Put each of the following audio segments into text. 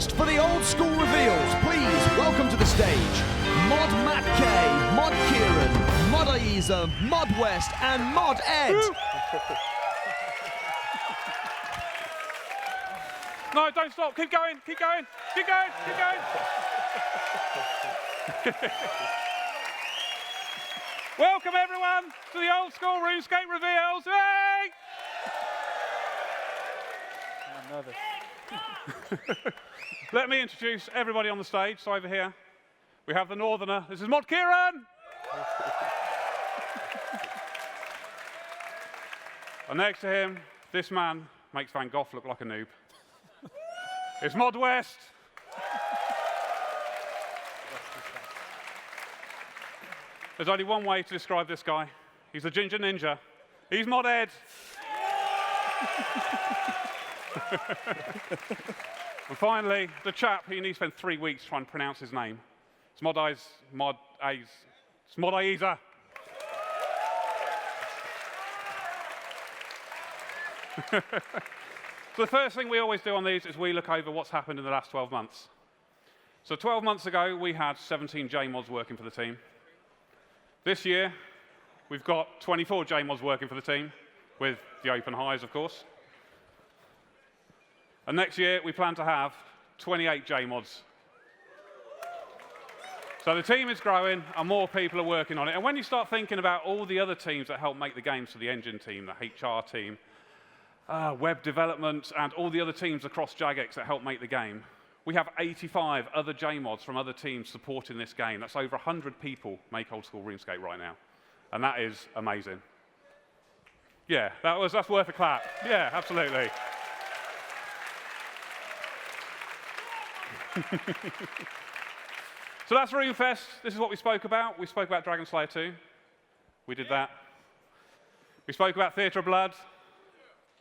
RuneFest for the Old School reveals. Please welcome to the stage Mod Matt K, Mod Kieran, Mod Aiza, Mod West, and Mod Ed. No, don't stop. Keep going. Keep going. Keep going. Keep going. Welcome, everyone, to the Old School RuneScape reveals. Hey! I'm nervous. Let me introduce everybody on the stage. So over here, we have the Northerner. This is Mod Kieran. And next to him, this man makes Van Gogh look like a noob. It's Mod West. There's only one way to describe this guy. He's a ginger ninja. He's Mod Ed. And finally, the chap who needs to spend 3 weeks trying to pronounce his name. It's Mod Aiza. So the first thing we always do on these is we look over what's happened in the last 12 months. So 12 months ago, we had 17 JMods working for the team. This year, we've got 24 JMods working for the team, with the open hires, of course. And next year, we plan to have 28 JMods. So the team is growing, and more people are working on it. And when you start thinking about all the other teams that help make the game, so the engine team, the HR team, web development, and all the other teams across Jagex that help make the game, we have 85 other JMods from other teams supporting this game. That's over 100 people make Old School RuneScape right now. And that is amazing. Yeah, that's worth a clap. Yeah, absolutely. So that's RuneFest. This is what we spoke about. We spoke about Dragon Slayer 2. We did that. We spoke about Theatre of Blood.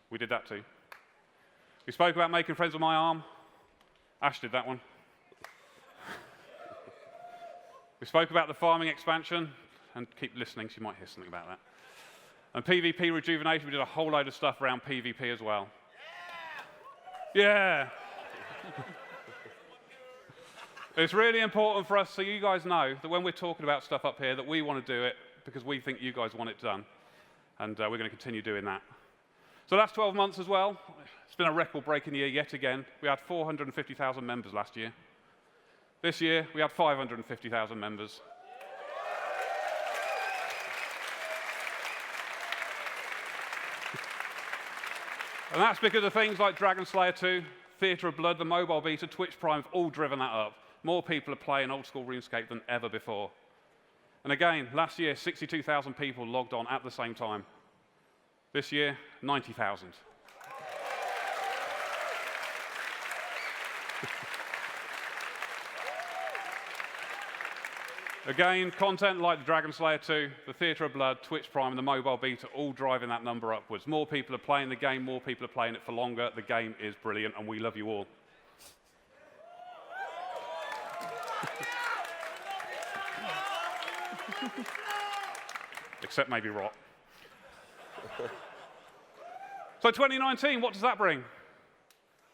We did that too. We spoke about making friends with my arm. Ash did that one. We spoke about the farming expansion, and keep listening, so you might hear something about that. And PvP rejuvenation, we did a whole load of stuff around PvP as well. Yeah. It's really important for us, so you guys know that when we're talking about stuff up here, that we want to do it because we think you guys want it done. And we're going to continue doing that. So that's 12 months as well. It's been a record-breaking year yet again. We had 450,000 members last year. This year, we had 550,000 members. And that's because of things like Dragon Slayer 2, Theatre of Blood, the mobile beta, Twitch Prime have all driven that up. More people are playing Old School RuneScape than ever before. And again, last year, 62,000 people logged on at the same time. This year, 90,000. Again, content like the Dragon Slayer 2, the Theatre of Blood, Twitch Prime, and the mobile beta all driving that number upwards. More people are playing the game, more people are playing it for longer. The game is brilliant, and we love you all. Except maybe Rot. So 2019, what does that bring?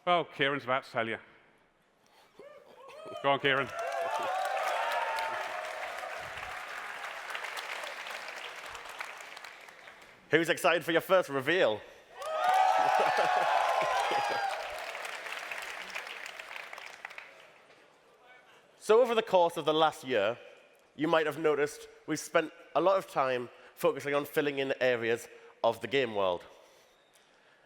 Well, Kieran's about to tell you. Go on, Kieran. Who's excited for your first reveal? So over the course of the last year, you might have noticed we've spent a lot of time focusing on filling in areas of the game world.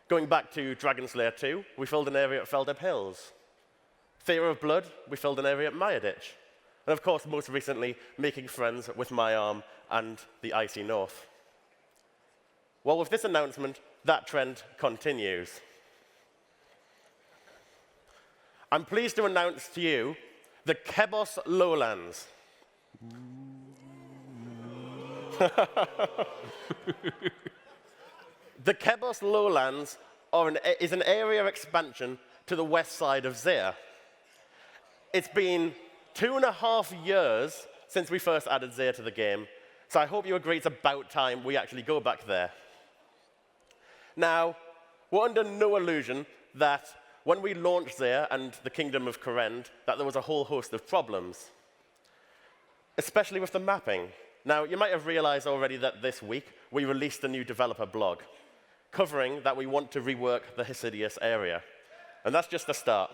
Going back to Dragon Slayer 2, we filled an area at Feldeb Hills. Theatre of Blood, we filled an area at Mayaditch. And of course, most recently, making friends with my arm and the Icy North. Well, with this announcement, that trend continues. I'm pleased to announce to you the Kebos Lowlands. The Kebos Lowlands is an area of expansion to the west side of Zaire. It's been 2.5 years since we first added Zaire to the game, so I hope you agree it's about time we actually go back there. Now, we're under no illusion that when we launched there and the Kingdom of Kourend, that there was a whole host of problems, especially with the mapping. Now, you might have realized already that this week we released a new developer blog covering that we want to rework the Hesidius area. And that's just the start.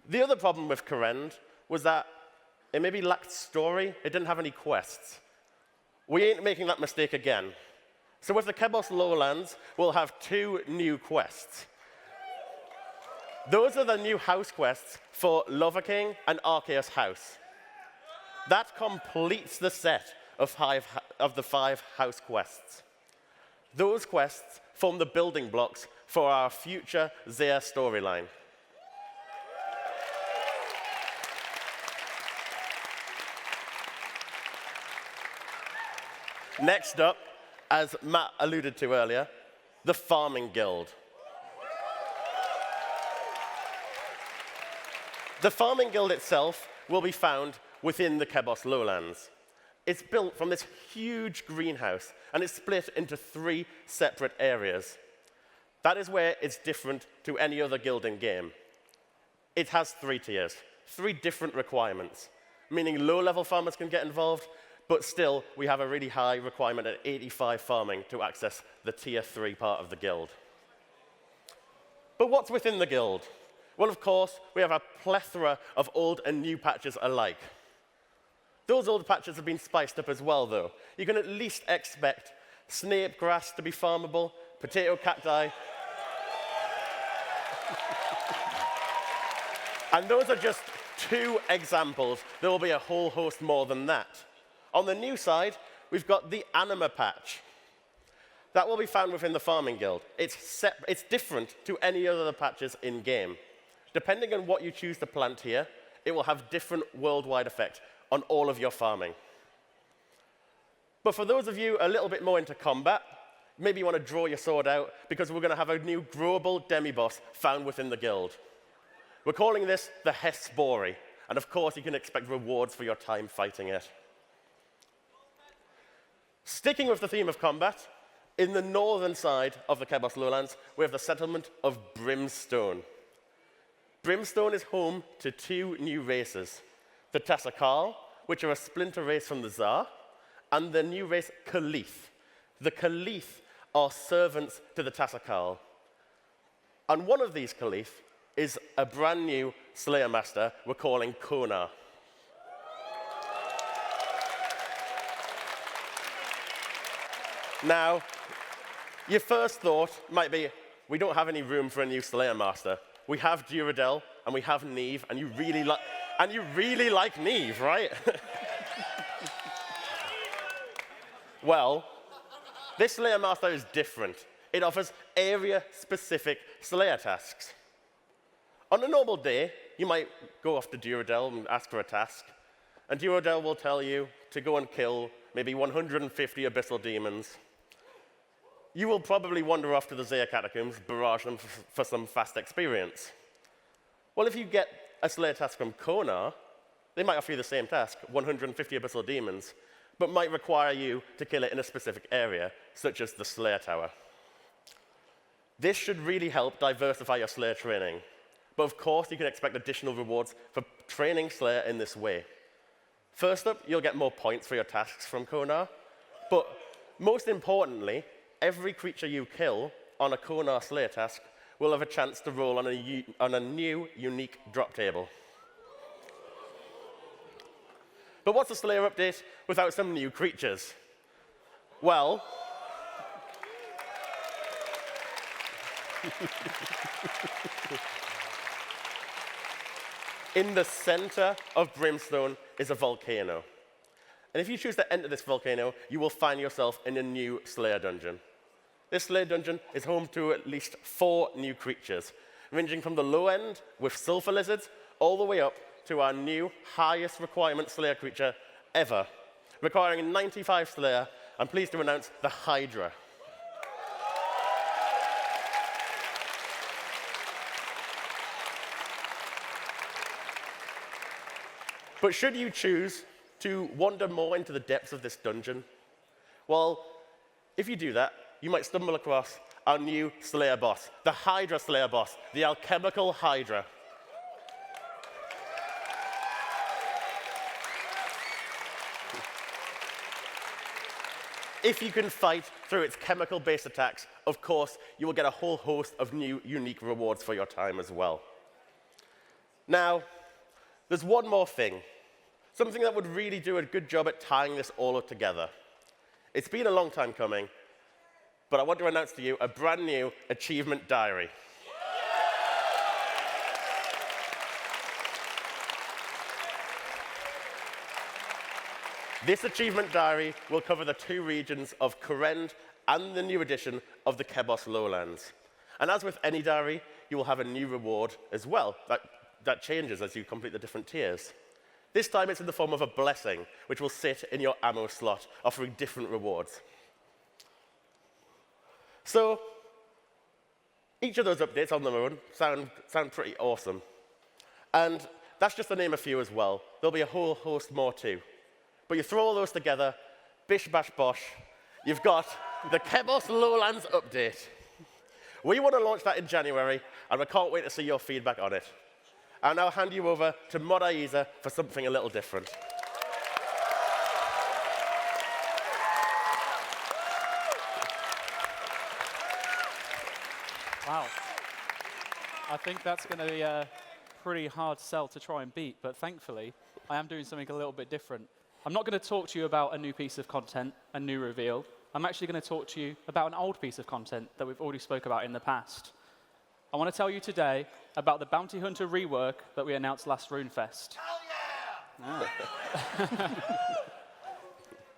The other problem with Kourend was that it maybe lacked story. It didn't have any quests. We ain't making that mistake again. So with the Kebos Lowlands, we'll have 2 new quests. Those are the new house quests for Lover King and Arceus House. That completes the set of the 5 house quests. Those quests form the building blocks for our future Zaya storyline. Next up, as Matt alluded to earlier, the Farming Guild. The Farming Guild itself will be found within the Kebos Lowlands. It's built from this huge greenhouse, and it's split into 3 separate areas. That is where it's different to any other guild in game. It has 3 tiers, 3 different requirements, meaning low-level farmers can get involved, but still, we have a really high requirement at 85 farming to access the tier 3 part of the guild. But what's within the guild? Well, of course, we have a plethora of old and new patches alike. Those old patches have been spiced up as well, though. You can at least expect snape grass to be farmable, potato cacti. And those are just 2 examples. There will be a whole host more than that. On the new side, we've got the anima patch. That will be found within the Farming Guild. It's different to any other patches in-game. Depending on what you choose to plant here, it will have different worldwide effect on all of your farming. But for those of you a little bit more into combat, maybe you want to draw your sword out because we're going to have a new growable demi-boss found within the guild. We're calling this the Hespori, and of course you can expect rewards for your time fighting it. Sticking with the theme of combat, in the northern side of the Kebos Lowlands, we have the settlement of Brimstone. Brimstone is home to 2 new races, the Tasakal, which are a splinter race from the Tsar, and the new race Khalif. The Khalif are servants to the Tasakal. And one of these Khalif is a brand new Slayer Master we're calling Konar. Now, your first thought might be, we don't have any room for a new Slayer Master. We have Duradel, and we have Neve, and you really like Neve, right? Well, this Slayer Master is different. It offers area-specific Slayer tasks. On a normal day, you might go off to Duradel and ask for a task, and Duradel will tell you to go and kill maybe 150 abyssal demons. You will probably wander off to the Zaya Catacombs, barrage them for some fast experience. Well, if you get a Slayer task from Konar, they might offer you the same task, 150 abyssal demons, but might require you to kill it in a specific area, such as the Slayer Tower. This should really help diversify your Slayer training. But of course, you can expect additional rewards for training Slayer in this way. First up, you'll get more points for your tasks from Konar, but most importantly, every creature you kill on a Konar Slayer task will have a chance to roll on a new, unique drop table. But what's a Slayer update without some new creatures? Well, in the center of Brimstone is a volcano. And if you choose to enter this volcano, you will find yourself in a new Slayer dungeon. This Slayer dungeon is home to at least 4 new creatures, ranging from the low end with sulfur lizards all the way up to our new highest requirement Slayer creature ever, requiring 95 Slayer. I'm pleased to announce the Hydra. But should you choose to wander more into the depths of this dungeon, well, if you do that, you might stumble across our new Slayer boss, the Hydra Slayer boss, the Alchemical Hydra. If you can fight through its chemical-based attacks, of course, you will get a whole host of new, unique rewards for your time as well. Now, there's one more thing, something that would really do a good job at tying this all up together. It's been a long time coming, but I want to announce to you a brand new achievement diary. This achievement diary will cover the 2 regions of Kourend and the new edition of the Kebos Lowlands. And as with any diary, you will have a new reward as well that changes as you complete the different tiers. This time it's in the form of a blessing, which will sit in your ammo slot, offering different rewards. So, each of those updates on their own sound pretty awesome. And that's just to name a few as well. There'll be a whole host more too. But you throw all those together, bish bash bosh, you've got the Kebos Lowlands update. We want to launch that in January, and we can't wait to see your feedback on it. I'll now hand you over to Modaiza for something a little different. Wow. I think that's going to be a pretty hard sell to try and beat, but thankfully, I am doing something a little bit different. I'm not going to talk to you about a new piece of content, a new reveal. I'm actually going to talk to you about an old piece of content that we've already spoke about in the past. I want to tell you today about the Bounty Hunter rework that we announced last RuneFest. Hell yeah!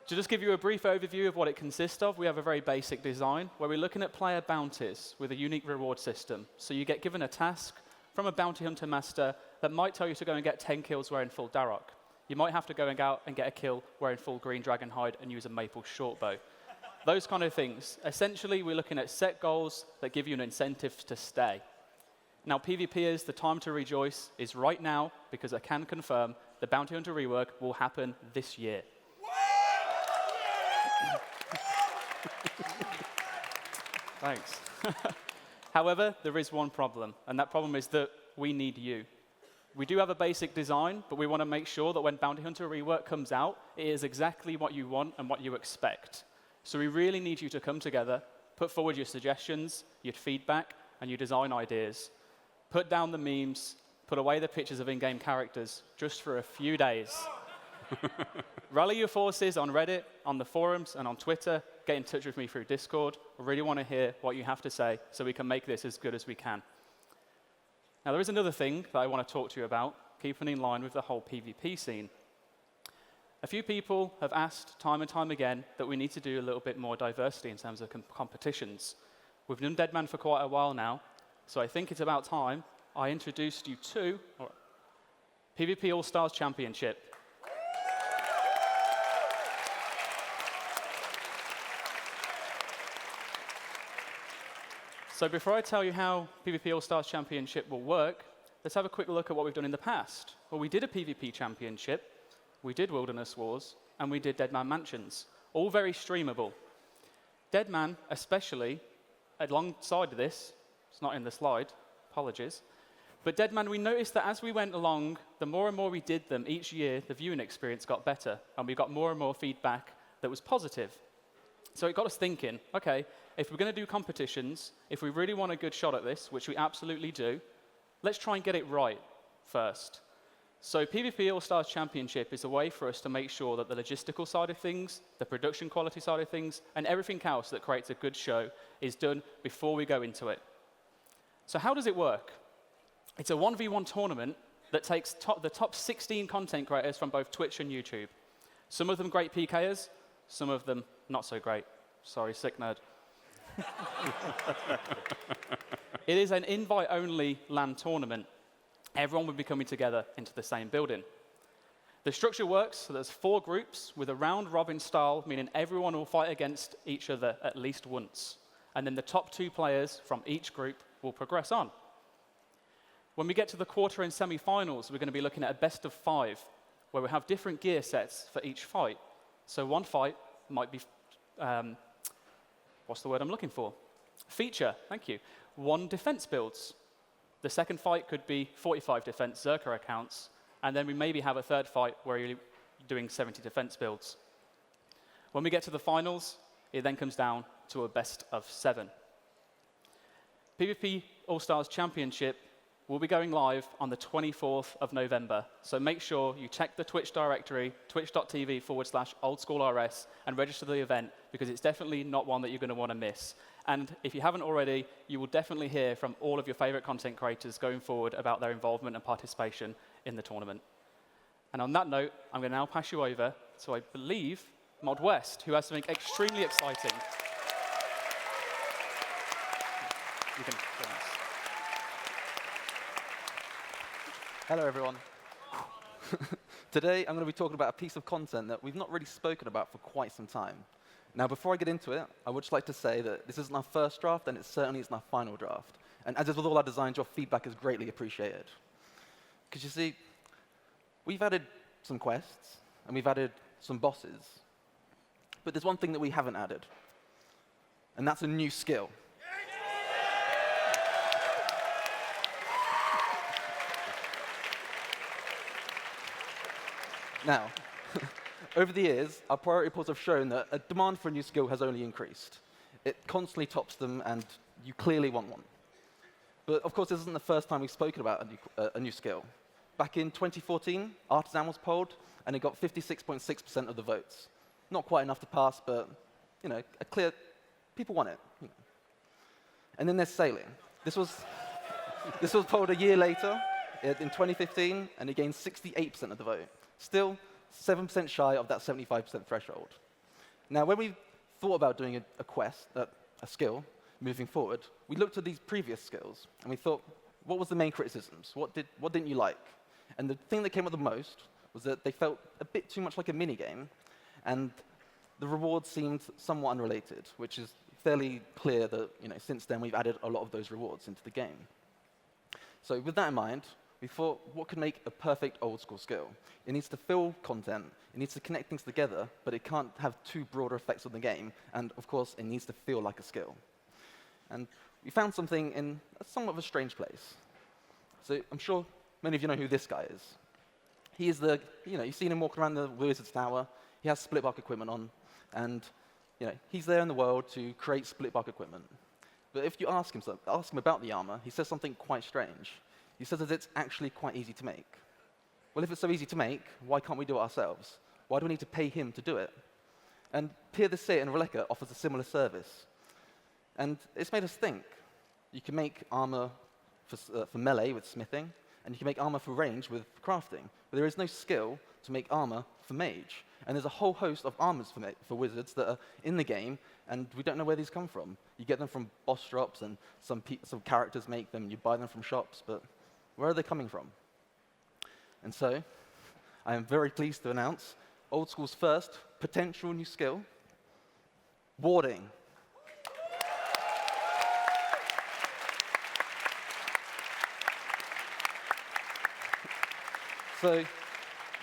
To just give you a brief overview of what it consists of, we have a very basic design where we're looking at player bounties with a unique reward system. So you get given a task from a bounty hunter master that might tell you to go and get 10 kills wearing full Darok. You might have to go and out and get a kill wearing full green dragon hide and use a maple shortbow. Those kind of things. Essentially, we're looking at set goals that give you an incentive to stay. Now, PvPers, the time to rejoice is right now, because I can confirm the Bounty Hunter rework will happen this year. Thanks. However, there is one problem, and that problem is that we need you. We do have a basic design, but we want to make sure that when Bounty Hunter rework comes out, it is exactly what you want and what you expect. So we really need you to come together, put forward your suggestions, your feedback, and your design ideas. Put down the memes, put away the pictures of in-game characters, just for a few days. Rally your forces on Reddit, on the forums, and on Twitter. Get in touch with me through Discord. I really want to hear what you have to say so we can make this as good as we can. Now, there is another thing that I want to talk to you about, keeping in line with the whole PvP scene. A few people have asked time and time again that we need to do a little bit more diversity in terms of competitions. We've done Deadman for quite a while now, so I think it's about time I introduced you to PvP All-Stars Championship. So before I tell you how PvP All-Stars Championship will work, let's have a quick look at what we've done in the past. Well, we did a PvP Championship, we did Wilderness Wars, and we did Deadman Mansions. All very streamable. Deadman, especially, alongside this, it's not in the slide, apologies, but Deadman, we noticed that as we went along, the more and more we did them each year, the viewing experience got better, and we got more and more feedback that was positive. So it got us thinking, okay, if we're going to do competitions, if we really want a good shot at this, which we absolutely do, let's try and get it right first. So PvP All-Stars Championship is a way for us to make sure that the logistical side of things, the production quality side of things, and everything else that creates a good show is done before we go into it. So how does it work? It's a 1v1 tournament that takes the top 16 content creators from both Twitch and YouTube. Some of them great PKers, some of them not so great. Sorry, sick nerd. It is an invite-only LAN tournament. Everyone will be coming together into the same building. The structure works so there's 4 groups with a round-robin style, meaning everyone will fight against each other at least once. And then the top 2 players from each group will progress on. When we get to the quarter and semi-finals, we're going to be looking at a best of 5, where we have different gear sets for each fight. So one fight might be, what's the word I'm looking for? Feature, thank you. 1 defense builds. The second fight could be 45 defense Zerker accounts, and then we maybe have a third fight where you're doing 70 defense builds. When we get to the finals, it then comes down to a best of 7. PvP All-Stars Championship will be going live on the 24th of November, so make sure you check the Twitch directory, twitch.tv/oldschoolrs, and register the event, because it's definitely not one that you're going to want to miss. And if you haven't already, you will definitely hear from all of your favorite content creators going forward about their involvement and participation in the tournament. And on that note, I'm going to now pass you over to, I believe, Mod West, who has something extremely exciting. You can join us. Hello, everyone. Today, I'm going to be talking about a piece of content that we've not really spoken about for quite some time. Now, before I get into it, I would just like to say that this isn't our first draft, and it certainly isn't our final draft. And as is with all our designs, your feedback is greatly appreciated. Because you see, we've added some quests, and we've added some bosses. But there's one thing that we haven't added, and that's a new skill. Now, over the years, our priority reports have shown that a demand for a new skill has only increased. It constantly tops them, and you clearly want one. But of course, this isn't the first time we've spoken about a new skill. Back in 2014, Artisan was polled, and it got 56.6% of the votes. Not quite enough to pass, but a clear, people want it. And then there's sailing. This was polled a year later, in 2015, and it gained 68% of the vote. Still, 7% shy of that 75% threshold. Now, when we thought about doing a quest, a skill, moving forward, we looked at these previous skills, and we thought, what was the main criticisms? What didn't you like? And the thing that came up the most was that they felt a bit too much like a minigame, and the rewards seemed somewhat unrelated, which is fairly clear that since then we've added a lot of those rewards into the game. So with that in mind, we thought, what could make a perfect old school skill? It needs to fill content, it needs to connect things together, but it can't have too broader effects on the game, and of course, it needs to feel like a skill. And we found something in somewhat of a strange place. So I'm sure many of you know who this guy is. He is you've seen him walking around the Wizard's Tower, he has split bark equipment on, and he's there in the world to create split bark equipment. But if you ask him about the armor, he says something quite strange. He says that it's actually quite easy to make. Well, if it's so easy to make, why can't we do it ourselves? Why do we need to pay him to do it? And Peer the Seer in Relica offers a similar service. And it's made us think. You can make armor for melee with smithing, and you can make armor for range with crafting. But there is no skill to make armor for mage. And there's a whole host of armors for wizards that are in the game, and we don't know where these come from. You get them from boss drops, and some characters make them, and you buy them from shops, but where are they coming from? And so, I am very pleased to announce Old School's first potential new skill, warding. So,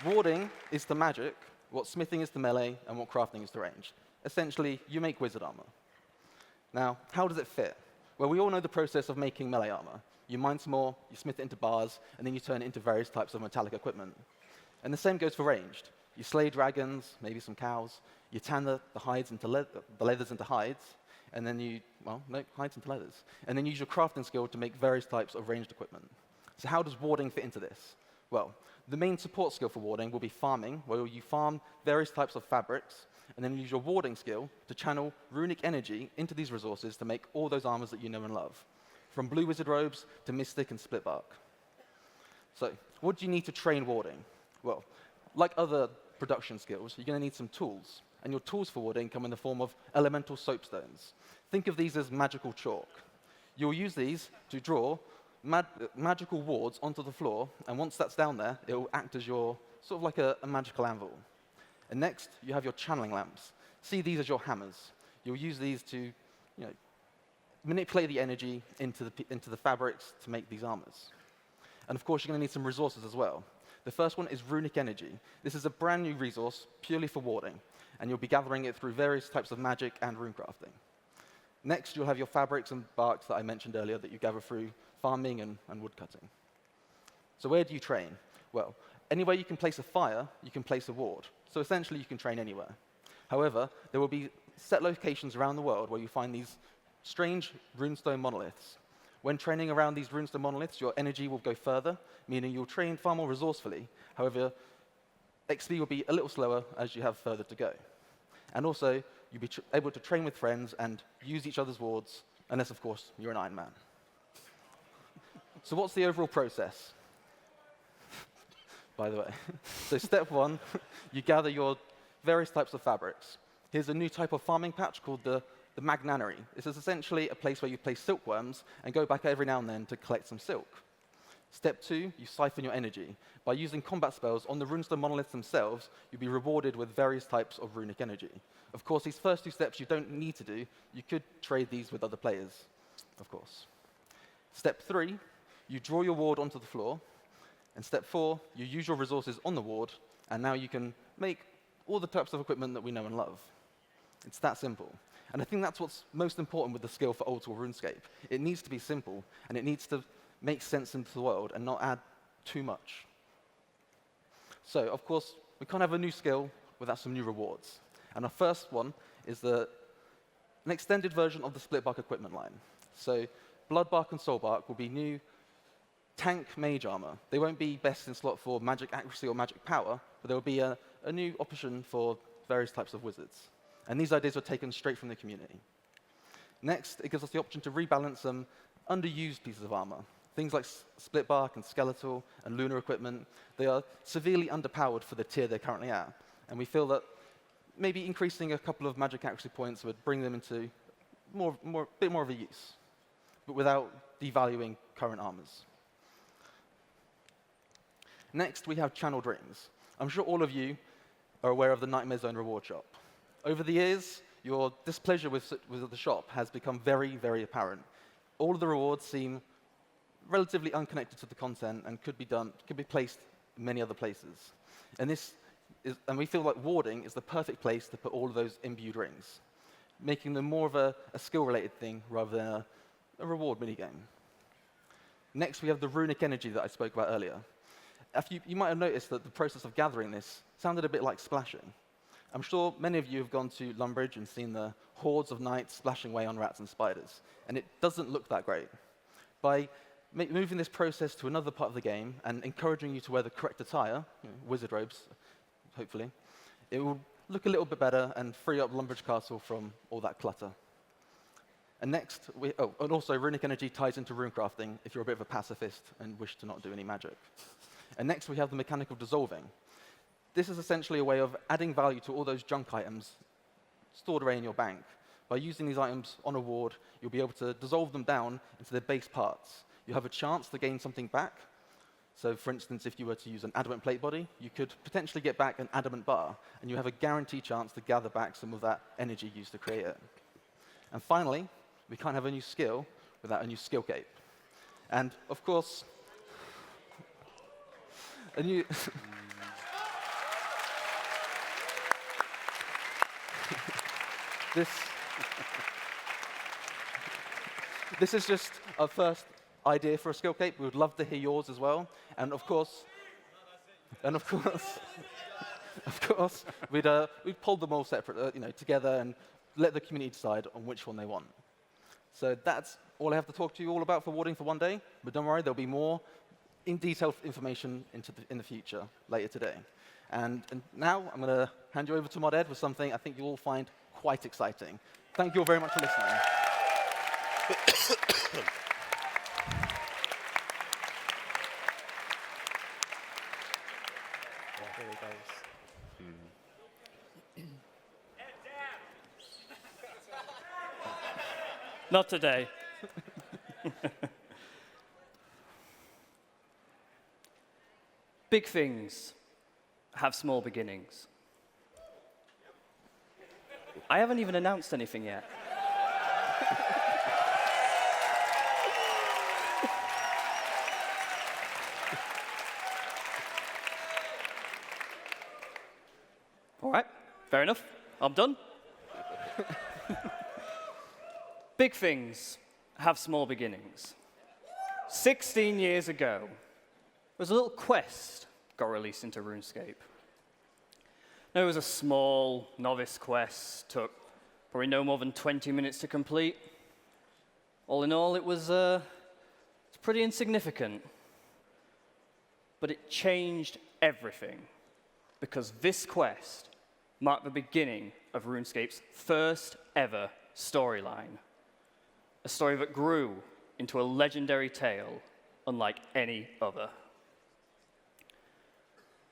warding is the magic, what smithing is the melee, and what crafting is the range. Essentially, you make wizard armor. Now, how does it fit? Well, we all know the process of making melee armor. You mine some more, you smith it into bars, and then you turn it into various types of metallic equipment. And the same goes for ranged. You slay dragons, maybe some cows, you tan the hides into the leathers into hides, and then hides into leathers. And then use your crafting skill to make various types of ranged equipment. So how does warding fit into this? Well, the main support skill for warding will be farming, where you farm various types of fabrics, and then use your warding skill to channel runic energy into these resources to make all those armors that you know and love. From blue wizard robes to mystic and split bark. So, what do you need to train warding? Well, like other production skills, you're going to need some tools. And your tools for warding come in the form of elemental soapstones. Think of these as magical chalk. You'll use these to draw magical wards onto the floor, and once that's down there, it will act as your, sort of like a magical anvil. And next, you have your channeling lamps. See these as your hammers. You'll use these to, manipulate the energy into the fabrics to make these armors. And of course, you're going to need some resources as well. The first one is runic energy. This is a brand new resource purely for warding, and you'll be gathering it through various types of magic and rune crafting. Next, you'll have your fabrics and barks that I mentioned earlier that you gather through farming and woodcutting. So where do you train? Well, anywhere you can place a fire, you can place a ward. So essentially, you can train anywhere. However, there will be set locations around the world where you find these strange runestone monoliths. When training around these runestone monoliths, your energy will go further, meaning you'll train far more resourcefully. However, XP will be a little slower as you have further to go. And also, you'll be able to train with friends and use each other's wards, unless, of course, you're an Iron Man. So what's the overall process? By the way. So step one, you gather your various types of fabrics. Here's a new type of farming patch called the Magnanary. This is essentially a place where you place silkworms and go back every now and then to collect some silk. Step two, you siphon your energy. By using combat spells on the runestone monoliths themselves, you'll be rewarded with various types of runic energy. Of course, these first two steps you don't need to do. You could trade these with other players, of course. Step three, you draw your ward onto the floor. And step four, you use your resources on the ward, and now you can make all the types of equipment that we know and love. It's that simple. And I think that's what's most important with the skill for Old School RuneScape. It needs to be simple, and it needs to make sense into the world and not add too much. So, of course, we can't have a new skill without some new rewards. And our first one is an extended version of the split bark equipment line. So blood bark and soul bark will be new tank mage armor. They won't be best in slot for magic accuracy or magic power, but there will be a new option for various types of wizards. And these ideas were taken straight from the community. Next, it gives us the option to rebalance some underused pieces of armor. Things like split bark and skeletal and lunar equipment, they are severely underpowered for the tier they're currently at. And we feel that maybe increasing a couple of magic accuracy points would bring them into a bit more of a use, but without devaluing current armors. Next, we have channeled rings. I'm sure all of you are aware of the Nightmare Zone reward shop. Over the years, your displeasure with the shop has become very, very apparent. All of the rewards seem relatively unconnected to the content and could be placed in many other places. And we feel like warding is the perfect place to put all of those imbued rings, making them more of a skill-related thing rather than a reward minigame. Next, we have the runic energy that I spoke about earlier. You might have noticed that the process of gathering this sounded a bit like splashing. I'm sure many of you have gone to Lumbridge and seen the hordes of knights splashing away on rats and spiders, and it doesn't look that great. By moving this process to another part of the game and encouraging you to wear the correct attire, wizard robes, hopefully, it will look a little bit better and free up Lumbridge Castle from all that clutter. And next, and also runic energy ties into runecrafting if you're a bit of a pacifist and wish to not do any magic. And next, we have the mechanic of dissolving. This is essentially a way of adding value to all those junk items stored away in your bank. By using these items on a ward, you'll be able to dissolve them down into their base parts. You have a chance to gain something back. So, for instance, if you were to use an adamant plate body, you could potentially get back an adamant bar, and you have a guaranteed chance to gather back some of that energy used to create it. And finally, we can't have a new skill without a new skill cape. And, of course, a new... This is just our first idea for a skill cape. We would love to hear yours as well. And of course, we'd pull them all separate, together and let the community decide on which one they want. So that's all I have to talk to you all about for warding for one day. But don't worry, there'll be more in-detail information in the future later today. And now I'm going to hand you over to Mod Ed with something I think you'll all find quite exciting. Thank you all very much for listening. There he goes. Not today. Big things have small beginnings. I haven't even announced anything yet. All right, fair enough. I'm done. Big things have small beginnings. 16 years ago, there was a little quest got released into RuneScape. Now, it was a small novice quest, took probably no more than 20 minutes to complete. All in all, it was pretty insignificant. But it changed everything, because this quest marked the beginning of RuneScape's first ever storyline. A story that grew into a legendary tale unlike any other.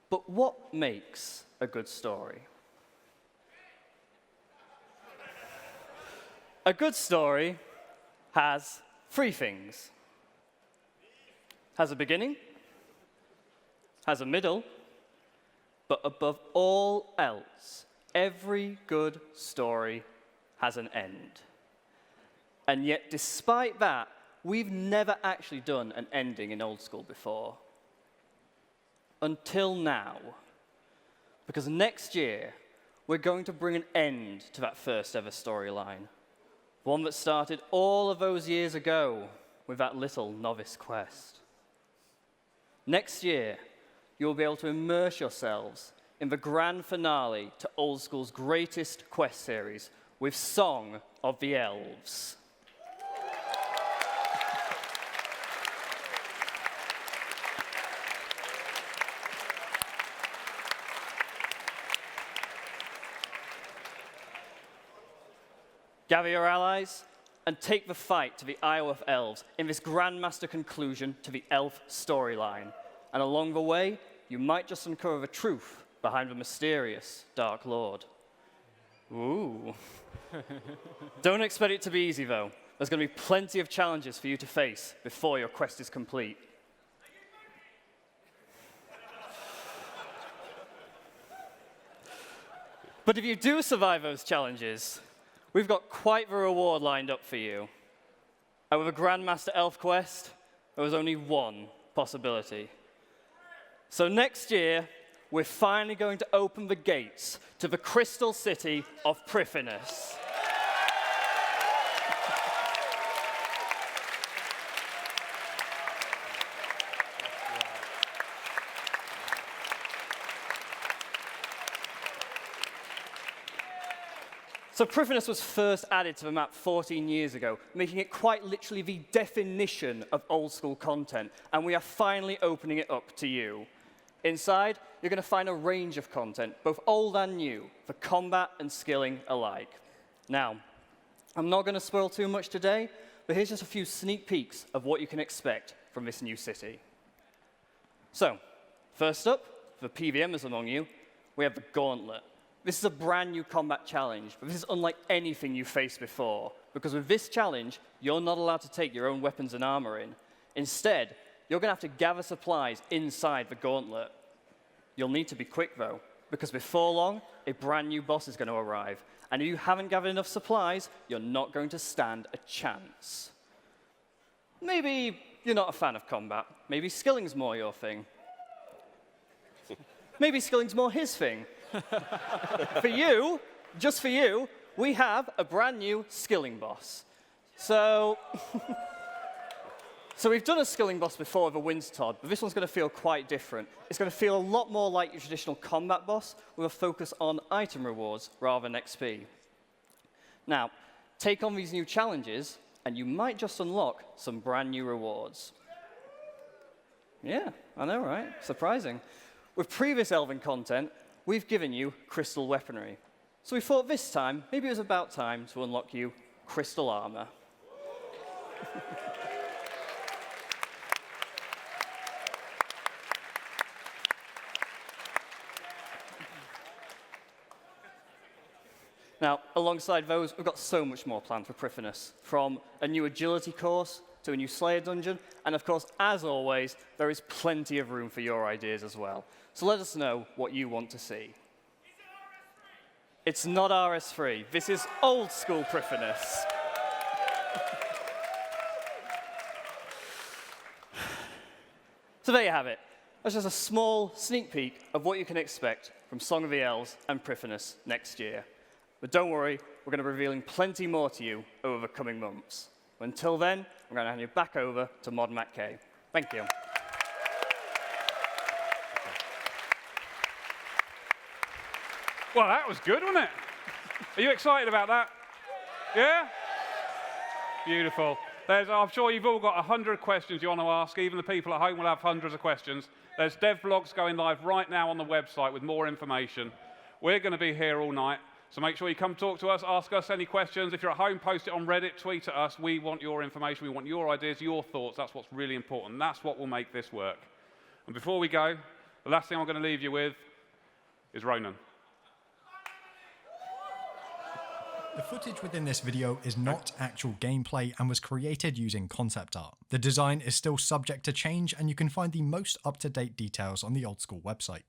But what makes a good story? A good story has three things. Has a beginning, has a middle, but above all else, every good story has an end. And yet, despite that, we've never actually done an ending in Old School before. Until now. Because next year, we're going to bring an end to that first ever storyline. One that started all of those years ago with that little novice quest. Next year, you'll be able to immerse yourselves in the grand finale to Old School's greatest quest series with Song of the Elves. Gather your allies and take the fight to the Isle of Elves in this Grandmaster conclusion to the Elf storyline. And along the way, you might just uncover the truth behind the mysterious Dark Lord. Ooh. Don't expect it to be easy, though. There's going to be plenty of challenges for you to face before your quest is complete. But if you do survive those challenges, we've got quite the reward lined up for you. And with a Grandmaster Elf quest, there was only one possibility. So next year, we're finally going to open the gates to the Crystal City of Priffinus. So Priffinus was first added to the map 14 years ago, making it quite literally the definition of old school content, and we are finally opening it up to you. Inside, you're going to find a range of content, both old and new, for combat and skilling alike. Now, I'm not going to spoil too much today, but here's just a few sneak peeks of what you can expect from this new city. So, first up, for PVMers among you, we have the Gauntlet. This is a brand new combat challenge, but this is unlike anything you've faced before, because with this challenge, you're not allowed to take your own weapons and armor in. Instead, you're going to have to gather supplies inside the Gauntlet. You'll need to be quick, though, because before long, a brand new boss is going to arrive, and if you haven't gathered enough supplies, you're not going to stand a chance. Maybe you're not a fan of combat. Maybe skilling's more your thing. Maybe skilling's more his thing. For you, just for you, we have a brand new skilling boss. So we've done a skilling boss before with a Wintertodd, but this one's going to feel quite different. It's going to feel a lot more like your traditional combat boss with a focus on item rewards rather than XP. Now, take on these new challenges, and you might just unlock some brand new rewards. Yeah, I know, right? Surprising. With previous Elven content, we've given you crystal weaponry. So we thought this time, maybe it was about time to unlock you crystal armor. Now, alongside those, we've got so much more planned for Priffinus, from a new agility course to a new Slayer dungeon, and of course, as always, there is plenty of room for your ideas as well. So let us know what you want to see. It's not RS3. This is Old School Priffinus. So there you have it. That's just a small sneak peek of what you can expect from Song of the Elves and Priffinus next year. But don't worry, we're going to be revealing plenty more to you over the coming months. Until then, I'm going to hand you back over to Mod Matt K. Thank you. Well, that was good, wasn't it? Are you excited about that? Yeah? Beautiful. I'm sure you've all got 100 questions you want to ask. Even the people at home will have hundreds of questions. There's dev vlogs going live right now on the website with more information. We're going to be here all night, so make sure you come talk to us, ask us any questions. If you're at home, post it on Reddit, tweet at us. We want your information. We want your ideas, your thoughts. That's what's really important. That's what will make this work. And before we go, the last thing I'm going to leave you with is Ronan. The footage within this video is not actual gameplay and was created using concept art. The design is still subject to change, and you can find the most up-to-date details on the Old School website.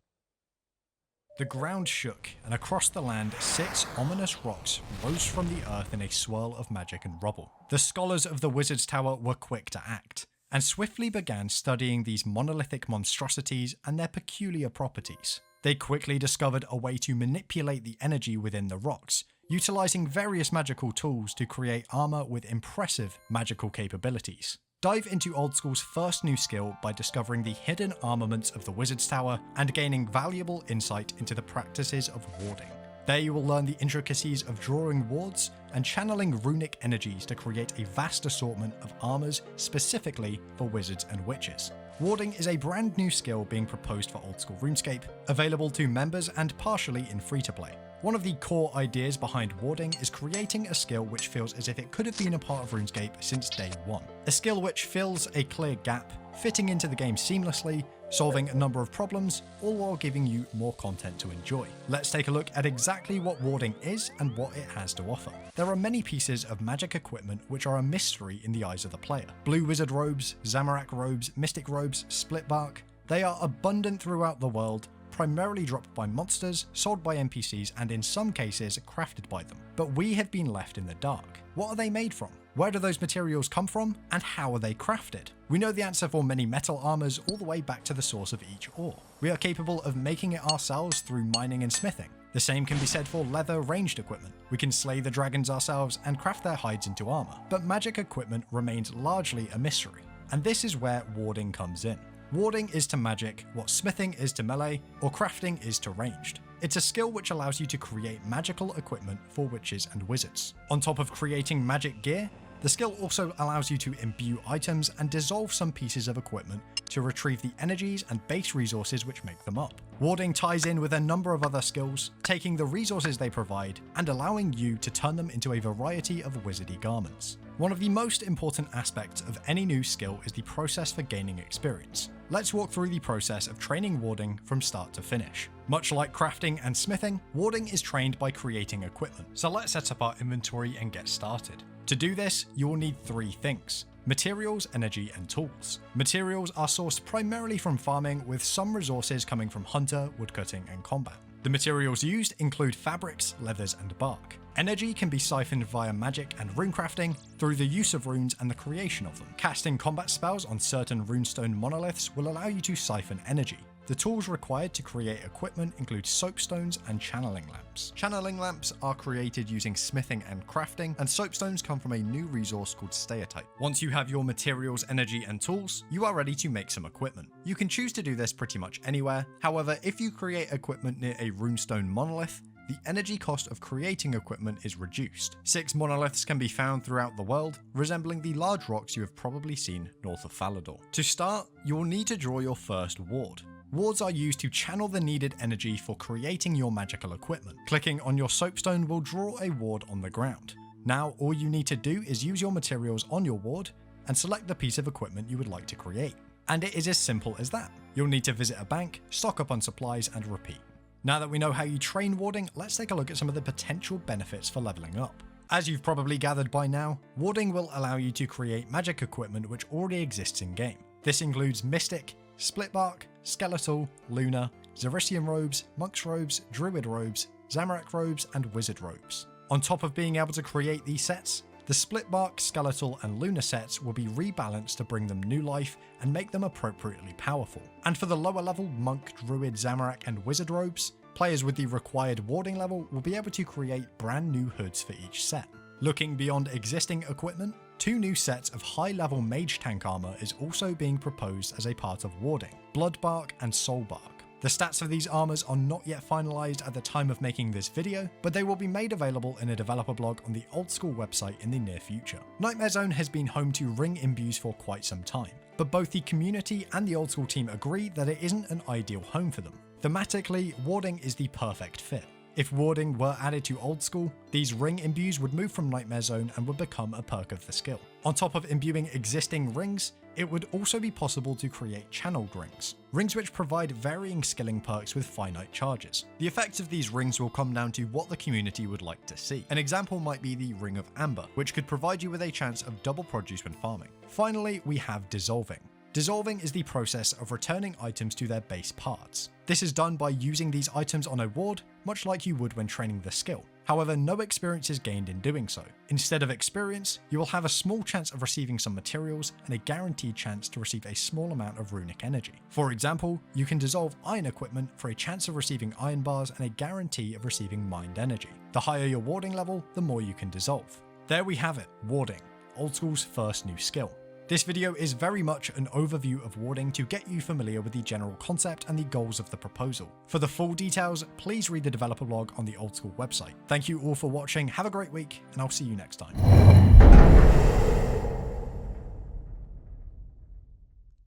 The ground shook, and across the land 6 ominous rocks rose from the earth in a swirl of magic and rubble. The scholars of the Wizard's Tower were quick to act, and swiftly began studying these monolithic monstrosities and their peculiar properties. They quickly discovered a way to manipulate the energy within the rocks, utilizing various magical tools to create armor with impressive magical capabilities. Dive into Old School's first new skill by discovering the hidden armaments of the Wizard's Tower and gaining valuable insight into the practices of warding. There you will learn the intricacies of drawing wards and channeling runic energies to create a vast assortment of armors specifically for wizards and witches. Warding is a brand new skill being proposed for Old School RuneScape, available to members and partially in free-to-play. One of the core ideas behind warding is creating a skill which feels as if it could have been a part of RuneScape since day one. A skill which fills a clear gap, fitting into the game seamlessly, solving a number of problems, all while giving you more content to enjoy. Let's take a look at exactly what warding is and what it has to offer. There are many pieces of magic equipment which are a mystery in the eyes of the player. Blue wizard robes, Zamorak robes, mystic robes, split bark. They are abundant throughout the world, primarily dropped by monsters, sold by NPCs, and in some cases crafted by them. But we have been left in the dark. What are they made from? Where do those materials come from? And how are they crafted? We know the answer for many metal armors all the way back to the source of each ore. We are capable of making it ourselves through mining and smithing. The same can be said for leather ranged equipment. We can slay the dragons ourselves and craft their hides into armor. But magic equipment remains largely a mystery. And this is where warding comes in. Warding is to magic what smithing is to melee, or crafting is to ranged. It's a skill which allows you to create magical equipment for witches and wizards. On top of creating magic gear, the skill also allows you to imbue items and dissolve some pieces of equipment to retrieve the energies and base resources which make them up. Warding ties in with a number of other skills, taking the resources they provide and allowing you to turn them into a variety of wizardy garments. One of the most important aspects of any new skill is the process for gaining experience. Let's walk through the process of training warding from start to finish. Much like crafting and smithing, warding is trained by creating equipment. So let's set up our inventory and get started. To do this, you will need 3 things: materials, energy, and tools. Materials are sourced primarily from farming, with some resources coming from hunter, woodcutting, and combat. The materials used include fabrics, leathers, and bark. Energy can be siphoned via magic and runecrafting through the use of runes and the creation of them. Casting combat spells on certain runestone monoliths will allow you to siphon energy. The tools required to create equipment include soapstones and channeling lamps. Channeling lamps are created using smithing and crafting, and soapstones come from a new resource called steatite. Once you have your materials, energy, and tools, you are ready to make some equipment. You can choose to do this pretty much anywhere. However, if you create equipment near a runestone monolith, the energy cost of creating equipment is reduced. 6 monoliths can be found throughout the world, resembling the large rocks you have probably seen north of Falador. To start, you will need to draw your first ward. Wards are used to channel the needed energy for creating your magical equipment. Clicking on your soapstone will draw a ward on the ground. Now, all you need to do is use your materials on your ward and select the piece of equipment you would like to create. And it is as simple as that. You'll need to visit a bank, stock up on supplies, and repeat. Now that we know how you train warding, let's take a look at some of the potential benefits for leveling up. As you've probably gathered by now, warding will allow you to create magic equipment which already exists in-game. This includes Mystic, Splitbark, Skeletal, Lunar, Zerician robes, Monk's robes, Druid robes, Zamorak robes, and Wizard robes. On top of being able to create these sets, the Splitbark, Skeletal, and Lunar sets will be rebalanced to bring them new life and make them appropriately powerful. And for the lower level Monk, Druid, Zamorak, and Wizard robes, Players with the required warding level will be able to create brand new hoods for each set. Looking beyond existing equipment, 2 new sets of high-level mage tank armor is also being proposed as a part of warding, Bloodbark and Soulbark. The stats of these armors are not yet finalized at the time of making this video, but they will be made available in a developer blog on the Old School website in the near future. Nightmare Zone has been home to ring imbues for quite some time, but both the community and the Old School team agree that it isn't an ideal home for them. Thematically, warding is the perfect fit. If warding were added to Old School, these ring imbues would move from Nightmare Zone and would become a perk of the skill. On top of imbuing existing rings, it would also be possible to create channeled rings, rings which provide varying skilling perks with finite charges. The effects of these rings will come down to what the community would like to see. An example might be the Ring of Amber, which could provide you with a chance of double produce when farming. Finally, we have dissolving. Dissolving is the process of returning items to their base parts. This is done by using these items on a ward, much like you would when training the skill. However, no experience is gained in doing so. Instead of experience, you will have a small chance of receiving some materials and a guaranteed chance to receive a small amount of runic energy. For example, you can dissolve iron equipment for a chance of receiving iron bars and a guarantee of receiving mined energy. The higher your warding level, the more you can dissolve. There we have it, warding, Old School's first new skill. This video is very much an overview of warding to get you familiar with the general concept and the goals of the proposal. For the full details, please read the developer blog on the Old School website. Thank you all for watching, have a great week, and I'll see you next time.